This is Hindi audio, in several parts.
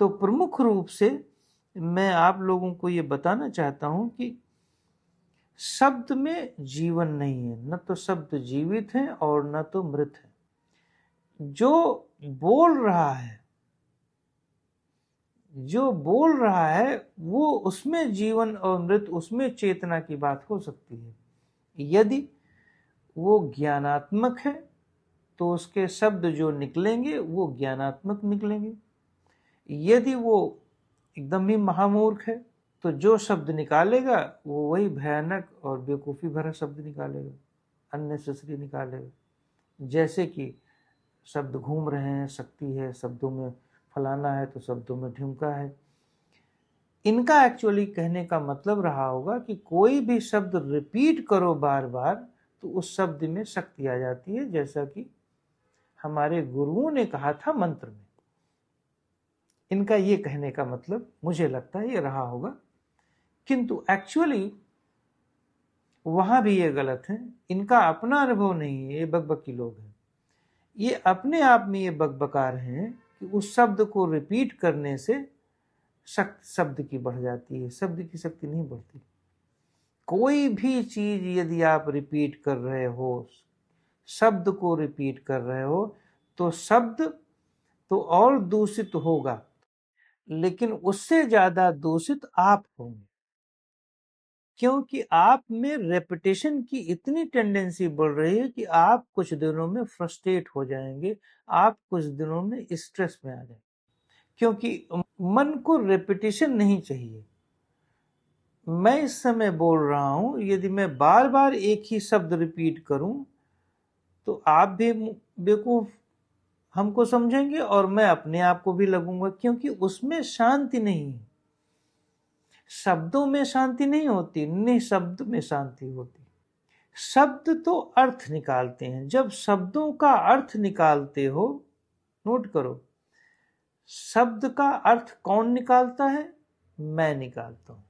तो प्रमुख रूप से मैं आप लोगों को ये बताना चाहता हूं कि शब्द में जीवन नहीं है, न तो शब्द जीवित है और न तो मृत है। जो बोल रहा है, जो बोल रहा है वो, उसमें जीवन और मृत, उसमें चेतना की बात हो सकती है। यदि वो ज्ञानात्मक है तो उसके शब्द जो निकलेंगे वो ज्ञानात्मक निकलेंगे। यदि वो एकदम ही महामूर्ख है तो जो शब्द निकालेगा वो वही भयानक और बेवकूफ़ी भरा शब्द निकालेगा, अननेसेसरी निकालेगा। जैसे कि शब्द घूम रहे हैं, शक्ति है, शब्दों में फलाना है तो शब्दों में ढिमका है। इनका एक्चुअली कहने का मतलब रहा होगा कि कोई भी शब्द रिपीट करो बार बार तो उस शब्द में शक्ति आ जाती है, जैसा कि हमारे गुरुओं ने कहा था मंत्र में। इनका ये कहने का मतलब मुझे लगता है ये रहा होगा, किंतु एक्चुअली वहां भी ये गलत है। इनका अपना अनुभव नहीं है, ये बकबकी लोग हैं। ये अपने आप में ये बकबका रहे हैं कि उस शब्द को रिपीट करने से शक्ति शब्द की बढ़ जाती है। शब्द की शक्ति नहीं बढ़ती। कोई भी चीज यदि आप रिपीट कर रहे हो, शब्द को रिपीट कर रहे हो, तो शब्द तो और दूषित होगा, लेकिन उससे ज्यादा दूषित आप होंगे, क्योंकि आप में रेपिटेशन की इतनी टेंडेंसी बढ़ रही है कि आप कुछ दिनों में फ्रस्ट्रेट हो जाएंगे, आप कुछ दिनों में स्ट्रेस में आ जाएंगे, क्योंकि मन को रेपिटेशन नहीं चाहिए। मैं इस समय बोल रहा हूं, यदि मैं बार बार एक ही शब्द रिपीट करूं तो आप भी बेवकूफ हमको समझेंगे और मैं अपने आप को भी लगूंगा, क्योंकि उसमें शांति नहीं है। शब्दों में शांति नहीं होती, निःशब्द में शांति होती। शब्द तो अर्थ निकालते हैं। जब शब्दों का अर्थ निकालते हो, नोट करो, शब्द का अर्थ कौन निकालता है? मैं निकालता हूं।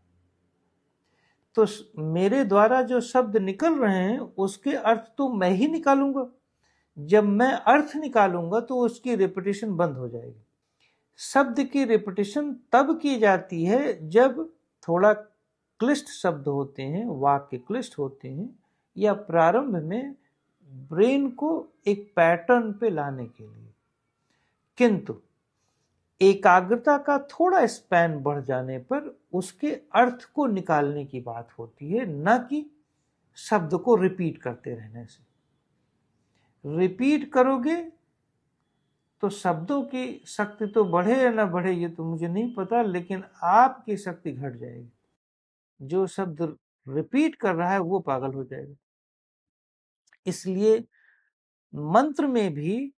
तो मेरे द्वारा जो शब्द निकल रहे हैं उसके अर्थ तो मैं ही निकालूंगा। जब मैं अर्थ निकालूंगा तो उसकी रिपीटेशन बंद हो जाएगी। शब्द की रिपीटेशन तब की जाती है जब थोड़ा क्लिष्ट शब्द होते हैं, वाक्य क्लिष्ट होते हैं, या प्रारंभ में ब्रेन को एक पैटर्न पे लाने के लिए। किंतु एकाग्रता का थोड़ा स्पैन बढ़ जाने पर उसके अर्थ को निकालने की बात होती है, न कि शब्द को रिपीट करते रहने से। रिपीट करोगे तो शब्दों की शक्ति तो बढ़े या ना बढ़े ये तो मुझे नहीं पता, लेकिन आपकी शक्ति घट जाएगी। जो शब्द रिपीट कर रहा है वो पागल हो जाएगा। इसलिए मंत्र में भी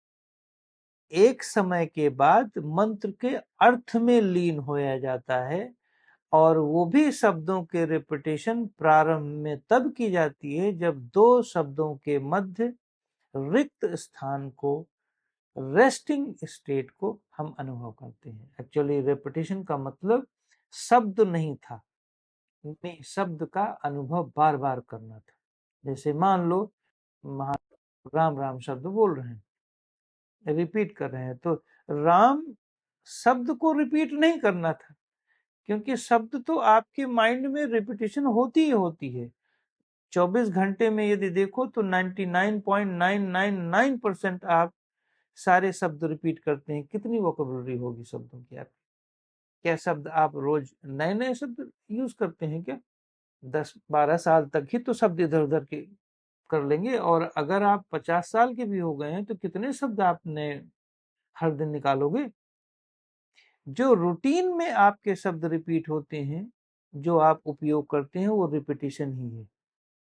एक समय के बाद मंत्र के अर्थ में लीन होया जाता है, और वो भी शब्दों के रिपीटेशन प्रारंभ में तब की जाती है जब दो शब्दों के मध्य रिक्त स्थान को, रेस्टिंग स्टेट को हम अनुभव करते हैं। एक्चुअली रिपीटेशन का मतलब शब्द नहीं था, में शब्द का अनुभव बार बार करना था। जैसे मान लो राम राम शब्द बोल रहे हैं, रिपीट कर रहे हैं, तो राम शब्द को रिपीट नहीं करना था, क्योंकि शब्द तो आपके माइंड में रिपीटेशन होती ही होती है। 24 घंटे में यदि देखो तो 99.999% आप सारे शब्द रिपीट करते हैं। कितनी वोकैबुलरी होगी शब्दों की आपकी? क्या शब्द आप रोज नए नए शब्द यूज करते हैं क्या? 10-12 साल तक ही तो शब्द इधर उधर के कर लेंगे, और अगर आप 50 साल के भी हो गए हैं तो कितने शब्द आपने हर दिन निकालोगे? जो रूटीन में आपके शब्द रिपीट होते हैं, जो आप उपयोग करते हैं, वो रिपीटिशन ही है।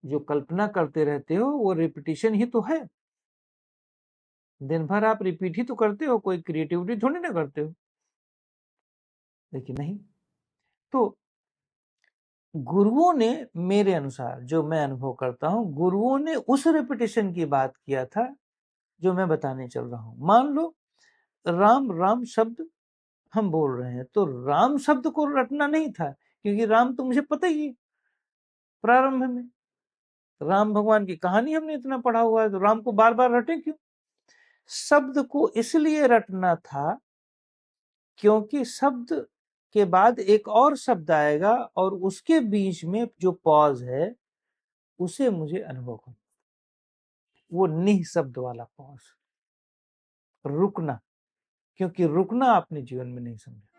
जो कल्पना करते रहते हो वो रिपीटिशन ही तो है। दिन भर आप रिपीट ही तो करते हो, कोई क्रिएटिविटी थोड़ी ना करते हो। लेकिन नहीं, तो गुरुओं ने, मेरे अनुसार जो मैं अनुभव करता हूं, गुरुओं ने उस रिपीटिशन की बात किया था जो मैं बताने चल रहा हूं। मान लो राम राम शब्द हम बोल रहे हैं, तो राम शब्द को रटना नहीं था, क्योंकि राम तो मुझे पता ही है। प्रारंभ में राम भगवान की कहानी हमने इतना पढ़ा हुआ है, तो राम को बार बार रटे क्यों? शब्द को इसलिए रटना था क्योंकि शब्द के बाद एक और शब्द आएगा और उसके बीच में जो पॉज है उसे मुझे अनुभव करना, वो निःशब्द वाला पॉज, रुकना। क्योंकि रुकना आपने जीवन में नहीं समझा।